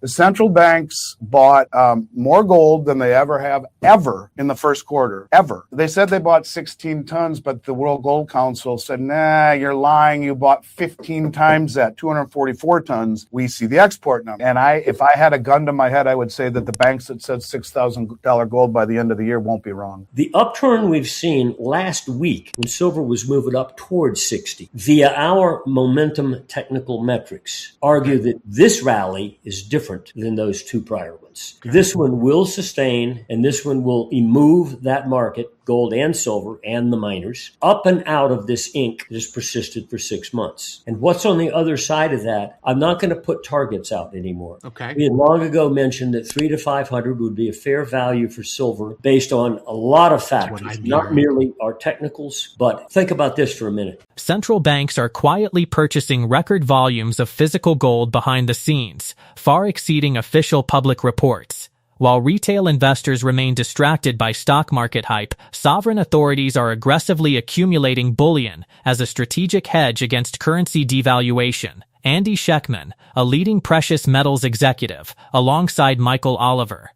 The central banks bought more gold than they ever in the first quarter, ever. They said they bought 16 tons, but the World Gold Council said, nah, you're lying. You bought 15 times that, 244 tons. We see the export number. And if I had a gun to my head, I would say that the banks that said $6,000 gold by the end of the year won't be wrong. The upturn we've seen last week when silver was moving up towards 60 via our momentum technical metrics argue that this rally is different than those two prior ones. This one will sustain, and this one will move that market, gold and silver and the miners, up and out of this ink that has persisted for 6 months. And what's on the other side of that, I'm not going to put targets out anymore. Okay. We had long ago mentioned that 300 to 500 would be a fair value for silver based on a lot of factors, not merely our technicals, but think about this for a minute. Central banks are quietly purchasing record volumes of physical gold behind the scenes, far exceeding official public reports. While retail investors remain distracted by stock market hype, sovereign authorities are aggressively accumulating bullion as a strategic hedge against currency devaluation. Andy Schectman, a leading precious metals executive, alongside Michaeloliver,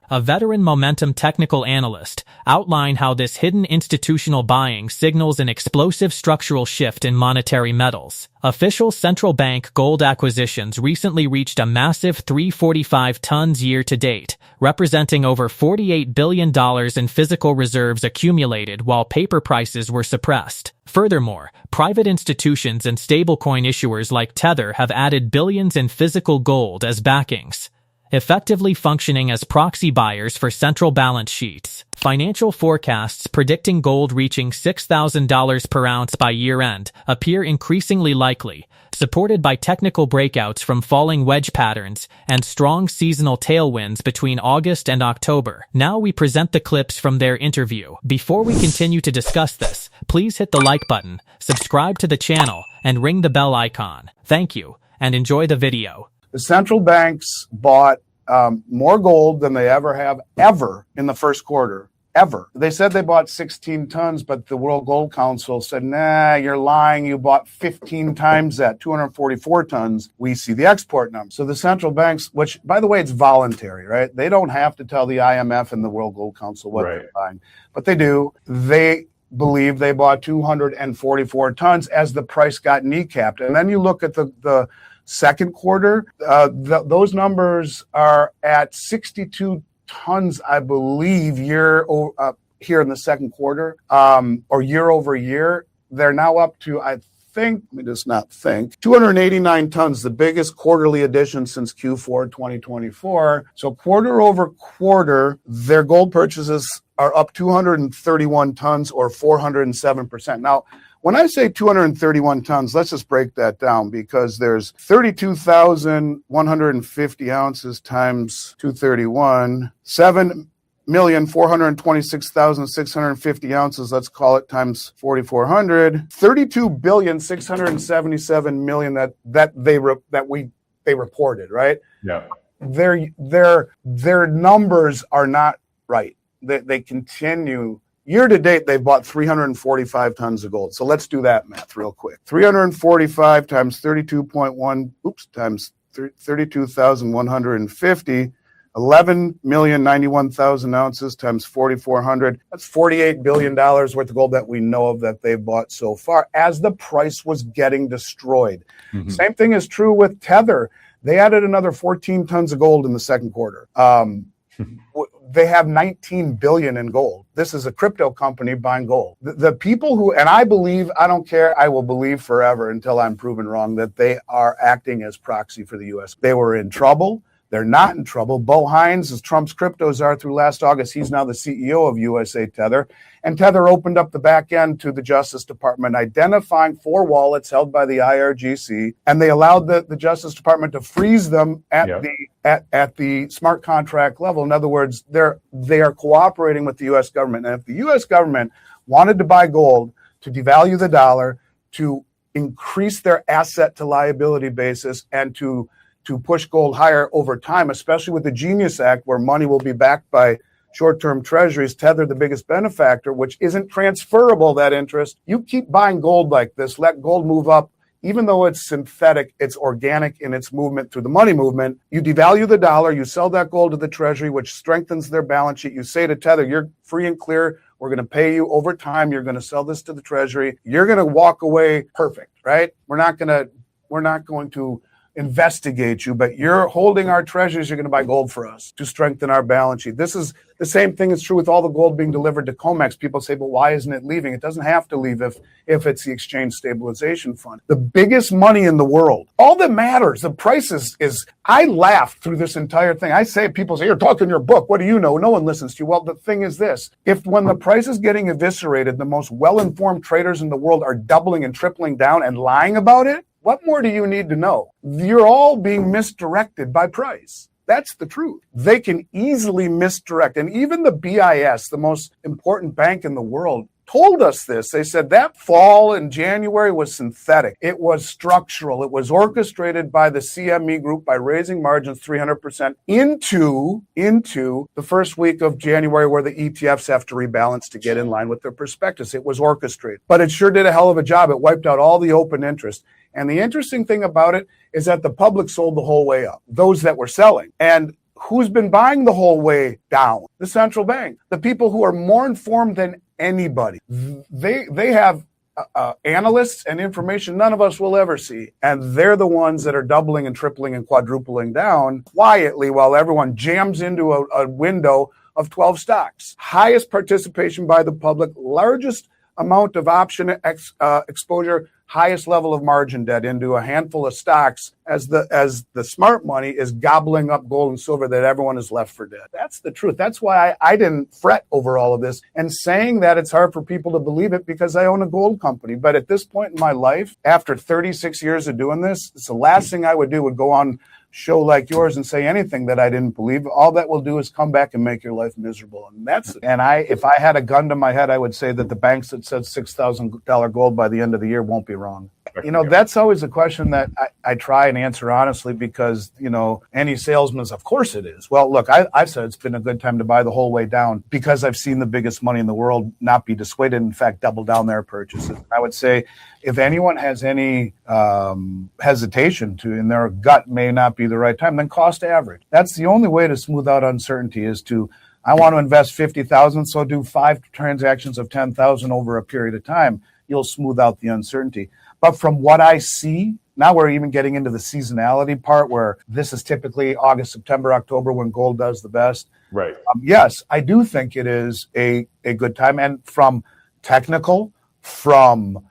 a veteran momentum technical analyst, outline how this hidden institutional buying signals an explosive structural shift in monetary metals. Official central bank gold acquisitions recently reached a massive 345 tons year to date, representing over $48 billion in physical reserves accumulated while paper prices were suppressed. Furthermore, private institutions and stablecoin issuers like Tether have added billions in physical gold as backings, effectively functioning as proxy buyers for central balance sheets. Financial forecasts predicting gold reaching $6,000 per ounce by year-end appear increasingly likely, supported by technical breakouts from falling wedge patterns and strong seasonal tailwinds between August and October. Now we present the clips from their interview. Before we continue to discuss this, please hit the like button, subscribe to the channel, and ring the bell icon. Thank you, and enjoy the video. The central banks bought more gold than they ever in the first quarter, ever. They said they bought 16 tons, but the World Gold Council said, nah, you're lying. You bought 15 times that, 244 tons. We see the export number. So the central banks, which, by the way, it's voluntary, right? They don't have to tell the IMF and the World Gold Council what they're buying, but they do. They believe they bought 244 tons as the price got kneecapped. And then you look at the second quarter, those numbers are at 62 tons, I believe, here in the second quarter, or year over year. They're now up to, I think, let me just not think, 289 tons, the biggest quarterly addition since Q4 2024. So quarter over quarter, their gold purchases are up 231 tons or 407%. Now, when I say 231 tons, let's just break that down, because there's 32,150 ounces times 231, 7,426,650 ounces, let's call it, times 4,400, 32,677,000,000 that they reported, right? Yeah. Their numbers are not right. They continue. Year to date, they've bought 345 tons of gold. So let's do that math real quick. 345 times times 32,150, 11,091,000 ounces times 4,400. That's $48 billion worth of gold that we know of that they've bought so far as the price was getting destroyed. Mm-hmm. Same thing is true with Tether. They added another 14 tons of gold in the second quarter. They have 19 billion in gold. This is a crypto company buying gold. The people who, and I believe, I don't care, I will believe forever until I'm proven wrong, that they are acting as proxy for the U.S. They were in trouble. They're not in trouble. Bo Hines, as Trump's cryptos are through last August, he's now the CEO of USA Tether. And Tether opened up the back end to the Justice Department, identifying 4 wallets held by the IRGC, and they allowed the Justice Department to freeze them at the smart contract level. In other words, they are cooperating with the U.S. government. And if the U.S. government wanted to buy gold to devalue the dollar, to increase their asset to liability basis, and to push gold higher over time, especially with the Genius Act, where money will be backed by short-term treasuries, Tether, the biggest benefactor, which isn't transferable, that interest. You keep buying gold like this, let gold move up even though it's synthetic, it's organic in its movement through the money movement. You devalue the dollar, you sell that gold to the Treasury, which strengthens their balance sheet. You say to Tether, you're free and clear. We're going to pay you over time. You're going to sell this to the Treasury. You're going to walk away perfect, right? We're not going to investigate you, but you're holding our treasuries. You're going to buy gold for us to strengthen our balance sheet. This is the same thing is true with all the gold being delivered to COMEX. People say, but why isn't it leaving? It doesn't have to leave if it's the exchange stabilization fund. The biggest money in the world. All that matters, the price is I laughed through this entire thing. I say, people say, you're talking your book. What do you know? No one listens to you. Well, the thing is this, when the price is getting eviscerated, the most well-informed traders in the world are doubling and tripling down and lying about it. What more do you need to know? You're all being misdirected by price. That's the truth. They can easily misdirect. And even the BIS, the most important bank in the world, told us this. They said that fall in January was synthetic. It was structural. It was orchestrated by the CME group by raising margins 300% into the first week of January, where the ETFs have to rebalance to get in line with their prospectus. It was orchestrated, but it sure did a hell of a job. It wiped out all the open interest. And the interesting thing about it is that the public sold the whole way up, those that were selling. And who's been buying the whole way down? The central bank, the people who are more informed than anybody. They have analysts and information none of us will ever see. And they're the ones that are doubling and tripling and quadrupling down quietly while everyone jams into a window of 12 stocks. Highest participation by the public, largest amount of option exposure, highest level of margin debt into a handful of stocks as the smart money is gobbling up gold and silver that everyone is left for dead. That's the truth. That's why I didn't fret over all of this. And saying that, it's hard for people to believe it because I own a gold company. But at this point in my life, after 36 years of doing this, it's the last thing I would do would go on show like yours and say anything that I didn't believe. All that will do is come back and make your life miserable. If I had a gun to my head, I would say that the banks that said $6,000 gold by the end of the year won't be wrong. That's always a question that I try and answer honestly because, any salesman's, of course it is. Well, look, I've said it's been a good time to buy the whole way down because I've seen the biggest money in the world not be dissuaded, in fact, double down their purchases. I would say if anyone has any hesitation in their gut may not be the right time, then cost average. That's the only way to smooth out uncertainty is I want to invest 50,000, so do 5 transactions of 10,000 over a period of time. You'll smooth out the uncertainty. But from what I see, now we're even getting into the seasonality part where this is typically August, September, October when gold does the best. Right. Yes, I do think it is a good time. And from technical, from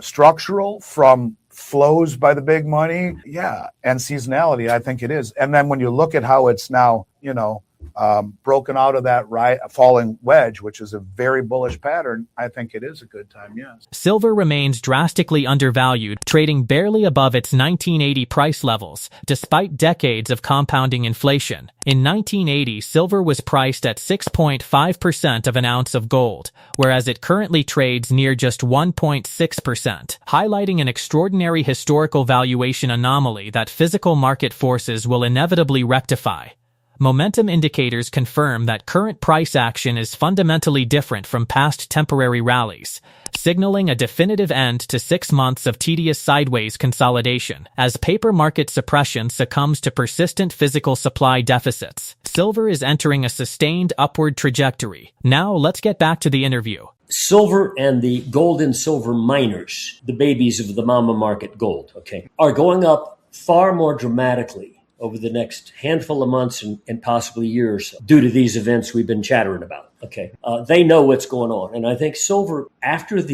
structural, from flows by the big money, and seasonality, I think it is. And then when you look at how it's now, broken out of that falling wedge, which is a very bullish pattern, I think it is a good time, yes. Silver remains drastically undervalued, trading barely above its 1980 price levels, despite decades of compounding inflation. In 1980, silver was priced at 6.5% of an ounce of gold, whereas it currently trades near just 1.6%, highlighting an extraordinary historical valuation anomaly that physical market forces will inevitably rectify. Momentum indicators confirm that current price action is fundamentally different from past temporary rallies, signaling a definitive end to 6 months of tedious sideways consolidation. As paper market suppression succumbs to persistent physical supply deficits, silver is entering a sustained upward trajectory. Now let's get back to the interview. Silver and the gold and silver miners, the babies of the mama market gold, are going up far more dramatically over the next handful of months and possibly years due to these events we've been chattering about. They know what's going on. And I think silver, after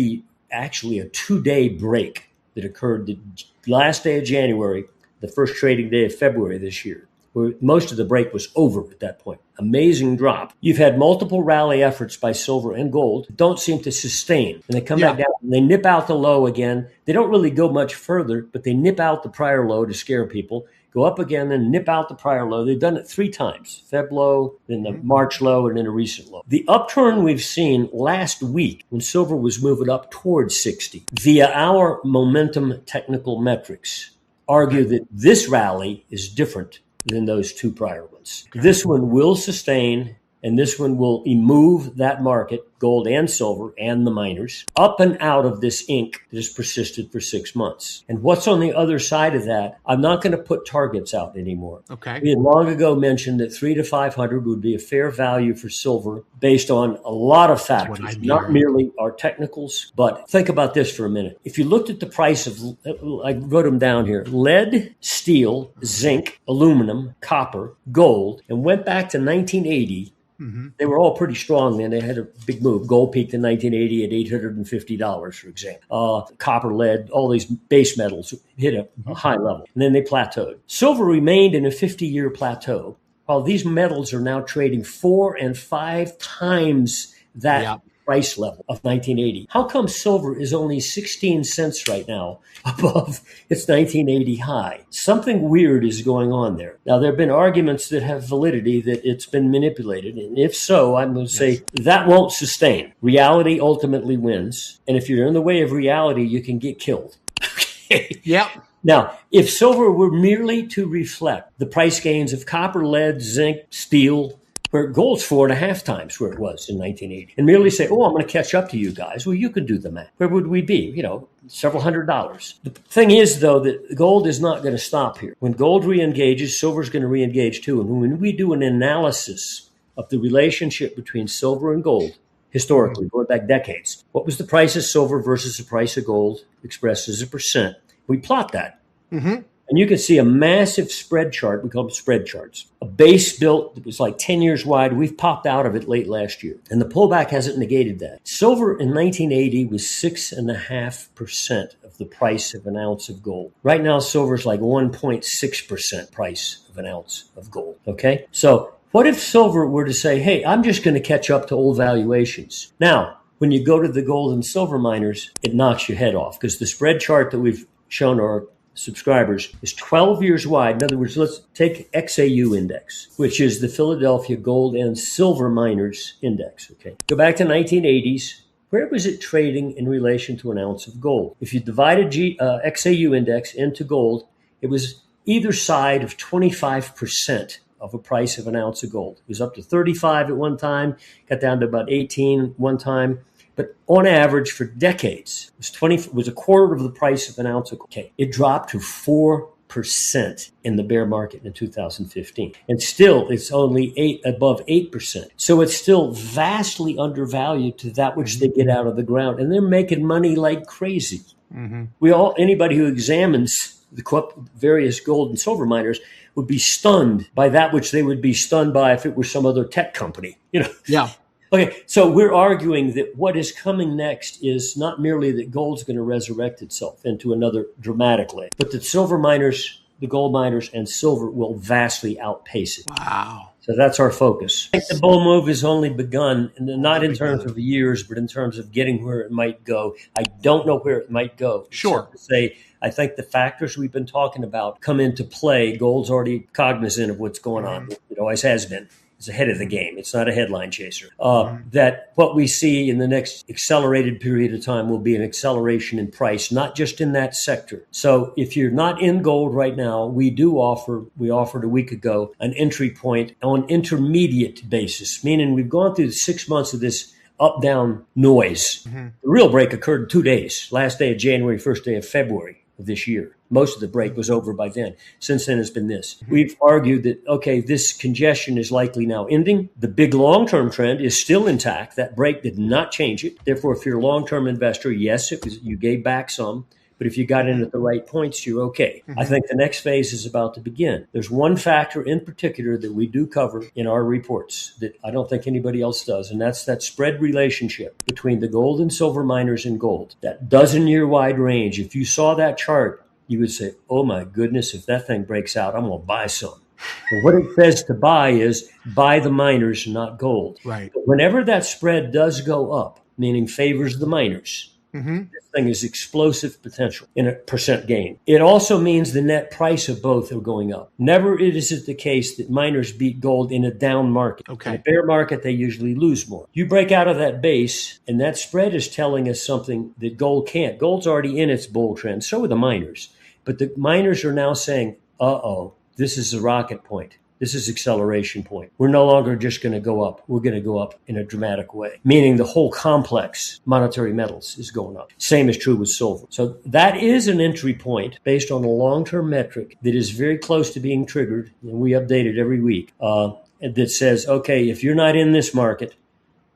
actually a 2-day break that occurred the last day of January, the first trading day of February this year, where most of the break was over at that point. Amazing drop. You've had multiple rally efforts by silver and gold that don't seem to sustain. And they come back down and they nip out the low again. They don't really go much further, but they nip out the prior low to scare people. Go up again and nip out the prior low. They've done it 3 times. Feb low, then the March low, and then a recent low. The upturn we've seen last week when silver was moving up towards 60 via our momentum technical metrics argue that this rally is different than those 2 prior ones. This one will sustain, and this one will move that market, gold and silver and the miners, up and out of this ink that has persisted for 6 months. And what's on the other side of that? I'm not going to put targets out anymore. Okay. We had long ago mentioned that 300 to 500 would be a fair value for silver based on a lot of factors, not merely our technicals. But think about this for a minute. If you looked at the price of, I wrote them down here, lead, steel, zinc, aluminum, copper, gold, and went back to 1980, they were all pretty strong then. They had a big move. Gold peaked in 1980 at $850, for example. Copper, lead, all these base metals hit a high level. And then they plateaued. Silver remained in a 50-year plateau, while these metals are now trading 4 and 5 times that price level of 1980. How come silver is only 16 cents right now above its 1980 high? Something weird is going on there. Now, there have been arguments that have validity that it's been manipulated. And if so, I'm going to say that won't sustain. Reality ultimately wins. And if you're in the way of reality, you can get killed. Okay. Yep. Now, if silver were merely to reflect the price gains of copper, lead, zinc, steel, where gold's 4.5 times where it was in 1980, and merely say, oh, I'm going to catch up to you guys. Well, you could do the math. Where would we be? Several $100s. The thing is, though, that gold is not going to stop here. When gold re-engages, silver's going to re-engage too. And when we do an analysis of the relationship between silver and gold, historically, going back decades, what was the price of silver versus the price of gold expressed as a percent? We plot that. And you can see a massive spread chart. We call them spread charts. A base built that was like 10 years wide. We've popped out of it late last year. And the pullback hasn't negated that. Silver in 1980 was 6.5% of the price of an ounce of gold. Right now, silver is like 1.6% price of an ounce of gold. Okay? So what if silver were to say, hey, I'm just going to catch up to old valuations? Now, when you go to the gold and silver miners, it knocks your head off because the spread chart that we've shown our subscribers is 12 years wide. In other words, let's take XAU index, which is the Philadelphia Gold and Silver Miners Index. Okay, go back to 1980s. Where was it trading in relation to an ounce of gold? If you divided XAU index into gold, it was either side of 25% of a price of an ounce of gold. It was up to 35 at one time, got down to about 18 one time. But on average, for decades, it was a quarter of the price of an ounce of gold. Okay. It dropped to 4% in the bear market in 2015. And still, it's only above 8%. So it's still vastly undervalued to that which they get out of the ground. And they're making money like crazy. Anybody who examines the various gold and silver miners would be stunned by that which they would be stunned by if it were some other tech company. Yeah. Okay, so we're arguing that what is coming next is not merely that gold's going to resurrect itself into another dramatic leg, but that silver miners, the gold miners, and silver will vastly outpace it. Wow. So that's our focus. I think the bull move has only begun, and not in terms of years, but in terms of getting where it might go. I don't know where it might go. Sure. To say, I think the factors we've been talking about come into play. Gold's already cognizant of what's going on. It always has been. It's ahead of the game. It's not a headline chaser. That what we see in the next accelerated period of time will be an acceleration in price, not just in that sector. So if you're not in gold right now, we offered a week ago an entry point on intermediate basis, meaning we've gone through 6 months of this up-down noise. The real break occurred in 2 days, last day of January, first day of February of this year. Most of the break was over by then. Since then, it's been this. We've argued that, okay, this congestion is likely now ending. The big long-term trend is still intact. That break did not change it. Therefore, if you're a long-term investor, yes, you gave back some. But if you got in at the right points, you're okay. I think the next phase is about to begin. There's one factor in particular that we do cover in our reports that I don't think anybody else does, and that's that spread relationship between the gold and silver miners and gold. That dozen-year wide range. If you saw that chart, you would say, oh my goodness, if that thing breaks out, I'm going to buy some. And what it says to buy is buy the miners, not gold. Right. But whenever that spread does go up, meaning favors the miners, this thing is explosive potential in a percent gain. It also means the net price of both are going up. Never is it the case that miners beat gold in a down market. Okay. In a bear market, they usually lose more. You break out of that base, and that spread is telling us something that gold can't. Gold's already in its bull trend. So are the miners. But the miners are now saying, this is a rocket point. This is acceleration point. We're no longer just going to go up. We're going to go up in a dramatic way, meaning the whole complex, monetary metals, is going up. Same is true with silver. So that is an entry point based on a long-term metric that is very close to being triggered, and we update it every week, that says, okay, if you're not in this market,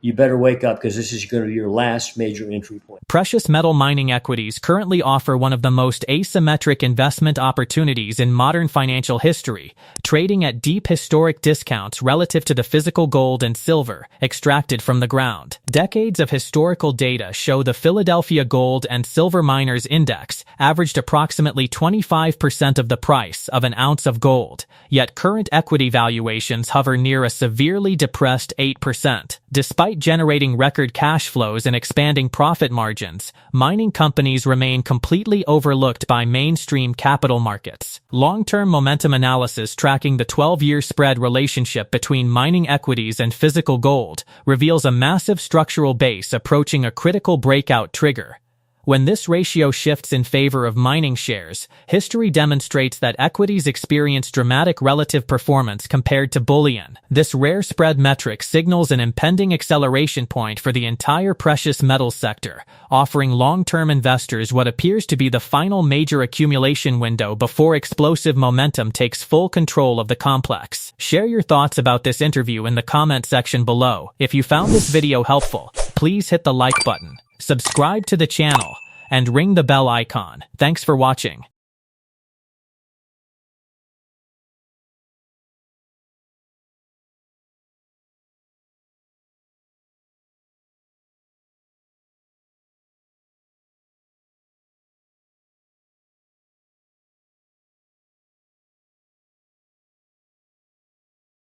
you better wake up because this is going to be your last major entry point. Precious metal mining equities currently offer one of the most asymmetric investment opportunities in modern financial history, trading at deep historic discounts relative to the physical gold and silver extracted from the ground. Decades of historical data show the Philadelphia Gold and Silver Miners Index averaged approximately 25% of the price of an ounce of gold, yet current equity valuations hover near a severely depressed 8%. Despite generating record cash flows and expanding profit margins, mining companies remain completely overlooked by mainstream capital markets. Long-term momentum analysis tracking the 12-year spread relationship between mining equities and physical gold reveals a massive structural base approaching a critical breakout trigger. When this ratio shifts in favor of mining shares, history demonstrates that equities experience dramatic relative performance compared to bullion. This rare spread metric signals an impending acceleration point for the entire precious metals sector, offering long-term investors what appears to be the final major accumulation window before explosive momentum takes full control of the complex. Share your thoughts about this interview in the comment section below. If you found this video helpful, please hit the like button, subscribe to the channel, and ring the bell icon. Thanks for watching.